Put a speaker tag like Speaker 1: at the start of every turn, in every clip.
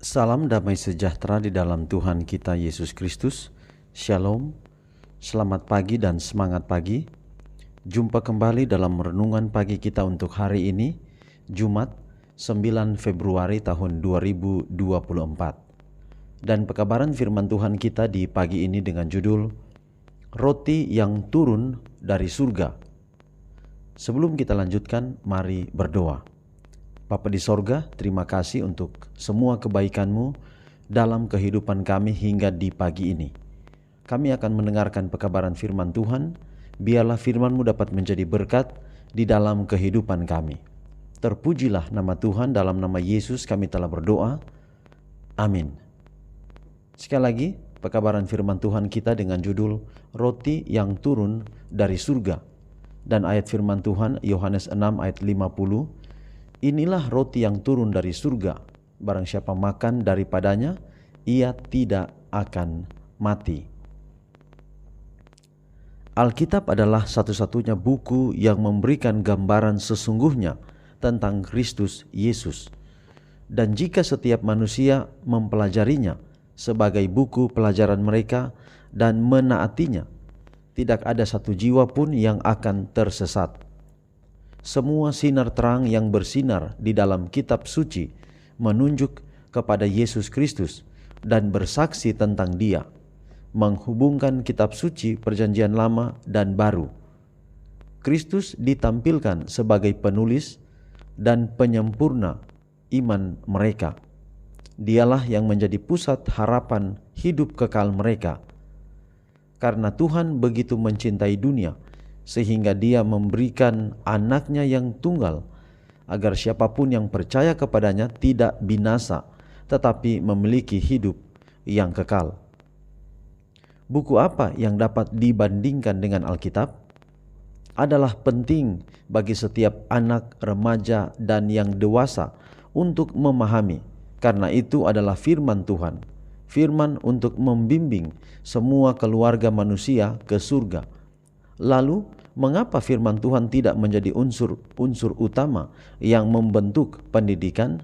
Speaker 1: Salam damai sejahtera di dalam Tuhan kita Yesus Kristus. Shalom, selamat pagi dan semangat pagi. Jumpa kembali dalam renungan pagi kita untuk hari ini, Jumat 9 Februari tahun 2024. Dan pekabaran firman Tuhan kita di pagi ini dengan judul Roti yang turun dari surga. Sebelum kita lanjutkan, mari berdoa. Bapa di sorga, terima kasih untuk semua kebaikan-Mu dalam kehidupan kami hingga di pagi ini. Kami akan mendengarkan pekabaran firman Tuhan, biarlah firman-Mu dapat menjadi berkat di dalam kehidupan kami. Terpujilah nama Tuhan, dalam nama Yesus kami telah berdoa. Amin. Sekali lagi, pekabaran firman Tuhan kita dengan judul Roti yang turun dari surga. Dan ayat firman Tuhan Yohanes 6 ayat 50. Inilah roti yang turun dari surga, barang siapa makan daripadanya, ia tidak akan mati. Alkitab adalah satu-satunya buku yang memberikan gambaran sesungguhnya tentang Kristus Yesus. Dan jika setiap manusia mempelajarinya sebagai buku pelajaran mereka dan menaatinya, tidak ada satu jiwa pun yang akan tersesat. Semua sinar terang yang bersinar di dalam kitab suci menunjuk kepada Yesus Kristus dan bersaksi tentang Dia, menghubungkan kitab suci perjanjian lama dan baru. Kristus ditampilkan sebagai penulis dan penyempurna iman mereka. Dialah yang menjadi pusat harapan hidup kekal mereka. Karena Tuhan begitu mencintai dunia, sehingga Dia memberikan anaknya yang tunggal, agar siapapun yang percaya kepadanya tidak binasa, tetapi memiliki hidup yang kekal. Buku apa yang dapat dibandingkan dengan Alkitab? Adalah penting bagi setiap anak, remaja, dan yang dewasa untuk memahami, karena itu adalah firman Tuhan, firman untuk membimbing semua keluarga manusia ke surga. Lalu, mengapa firman Tuhan tidak menjadi unsur utama yang membentuk pendidikan?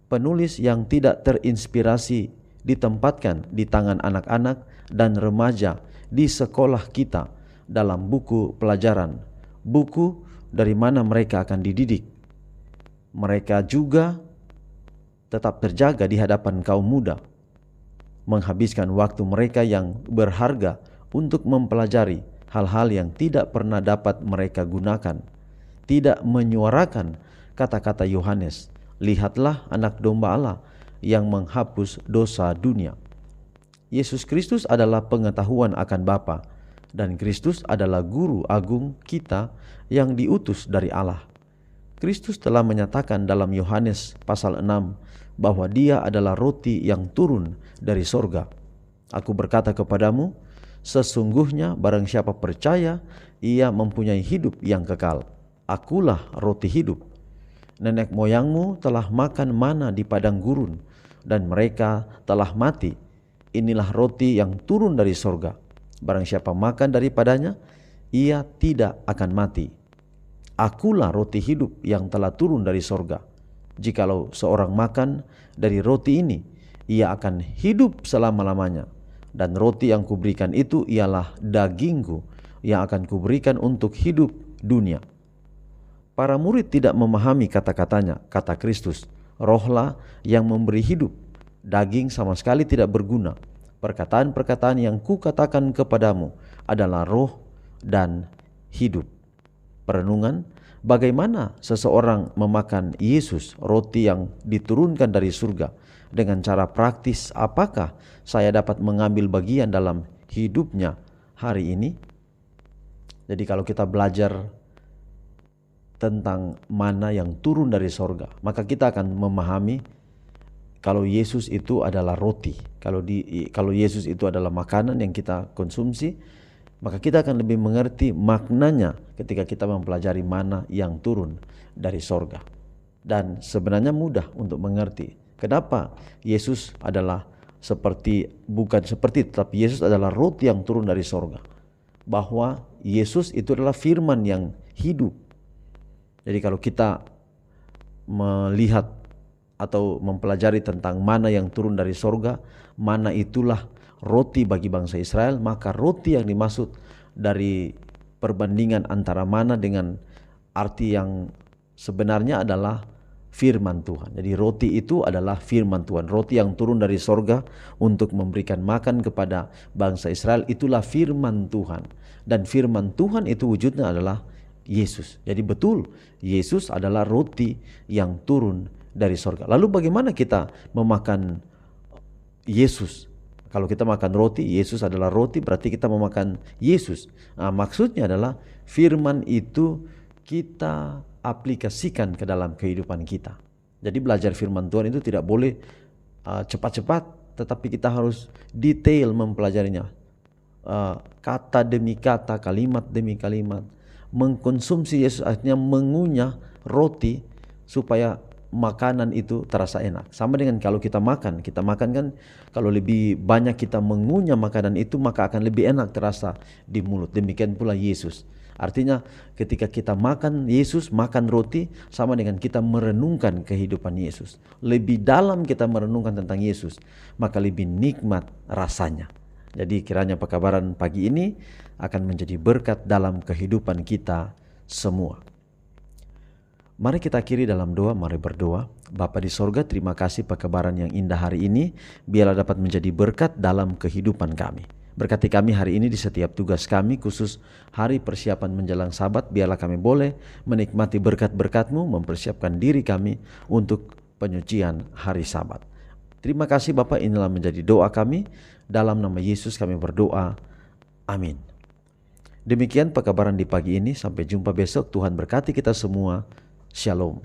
Speaker 1: Penulis yang tidak terinspirasi ditempatkan di tangan anak-anak dan remaja di sekolah kita dalam buku pelajaran, buku dari mana mereka akan dididik. Mereka juga tetap terjaga di hadapan kaum muda, menghabiskan waktu mereka yang berharga untuk mempelajari hal-hal yang tidak pernah dapat mereka gunakan, tidak menyuarakan kata-kata Yohanes, lihatlah anak domba Allah yang menghapus dosa dunia. Yesus Kristus adalah pengetahuan akan Bapa, dan Kristus adalah guru agung kita yang diutus dari Allah. Kristus telah menyatakan dalam Yohanes pasal 6 bahwa Dia adalah roti yang turun dari sorga. Aku berkata kepadamu, sesungguhnya barang siapa percaya, ia mempunyai hidup yang kekal. Akulah roti hidup. Nenek moyangmu telah makan mana di padang gurun, dan mereka telah mati. Inilah roti yang turun dari sorga. Barang siapa makan daripadanya, ia tidak akan mati. Akulah roti hidup yang telah turun dari sorga. Jikalau seorang makan dari roti ini, ia akan hidup selama-lamanya. Dan roti yang kuberikan itu ialah dagingku yang akan kuberikan untuk hidup dunia. Para murid tidak memahami kata-katanya, kata Kristus, rohlah yang memberi hidup, daging sama sekali tidak berguna. Perkataan-perkataan yang kukatakan kepadamu adalah roh dan hidup. Perenungan, bagaimana seseorang memakan Yesus, roti yang diturunkan dari surga, dengan cara praktis. Apakah saya dapat mengambil bagian dalam hidupnya hari ini? Jadi kalau kita belajar tentang mana yang turun dari sorga, maka kita akan memahami kalau Yesus itu adalah roti, kalau Yesus itu adalah makanan yang kita konsumsi, maka kita akan lebih mengerti maknanya ketika kita mempelajari mana yang turun dari sorga. Dan sebenarnya mudah untuk mengerti kenapa Yesus adalah tetapi Yesus adalah roti yang turun dari sorga. Bahwa Yesus itu adalah firman yang hidup. Jadi kalau kita melihat atau mempelajari tentang mana yang turun dari sorga, mana itulah roti bagi bangsa Israel, maka roti yang dimaksud dari perbandingan antara mana dengan arti yang sebenarnya adalah firman Tuhan. Jadi roti itu adalah firman Tuhan, roti yang turun dari sorga untuk memberikan makan kepada bangsa Israel, itulah firman Tuhan. Dan firman Tuhan itu wujudnya adalah Yesus. Jadi betul, Yesus adalah roti yang turun dari sorga. Lalu bagaimana kita memakan Yesus? Kalau kita makan roti, Yesus adalah roti, berarti kita memakan Yesus. Nah, maksudnya adalah firman itu kita aplikasikan ke dalam kehidupan kita. Jadi belajar firman Tuhan itu tidak boleh cepat-cepat, tetapi kita harus detail mempelajarinya. Kata demi kata, kalimat demi kalimat. Mengkonsumsi Yesus artinya mengunyah roti supaya makanan itu terasa enak. Sama dengan kalau kita makan kan kalau lebih banyak kita mengunyah makanan itu maka akan lebih enak terasa di mulut. Demikian pula Yesus. Artinya ketika kita makan Yesus, makan roti, sama dengan kita merenungkan kehidupan Yesus. Lebih dalam kita merenungkan tentang Yesus, maka lebih nikmat rasanya. Jadi kiranya pekabaran pagi ini akan menjadi berkat dalam kehidupan kita semua. Mari kita akhiri dalam doa, mari berdoa. Bapa di sorga, terima kasih pekabaran yang indah hari ini, biarlah dapat menjadi berkat dalam kehidupan kami. Berkati kami hari ini di setiap tugas kami, khusus hari persiapan menjelang Sabat, biarlah kami boleh menikmati berkat-berkat-Mu, mempersiapkan diri kami untuk penyucian hari Sabat. Terima kasih Bapa, inilah menjadi doa kami, dalam nama Yesus kami berdoa, amin. Demikian pekabaran di pagi ini, sampai jumpa besok, Tuhan berkati kita semua. Shalom.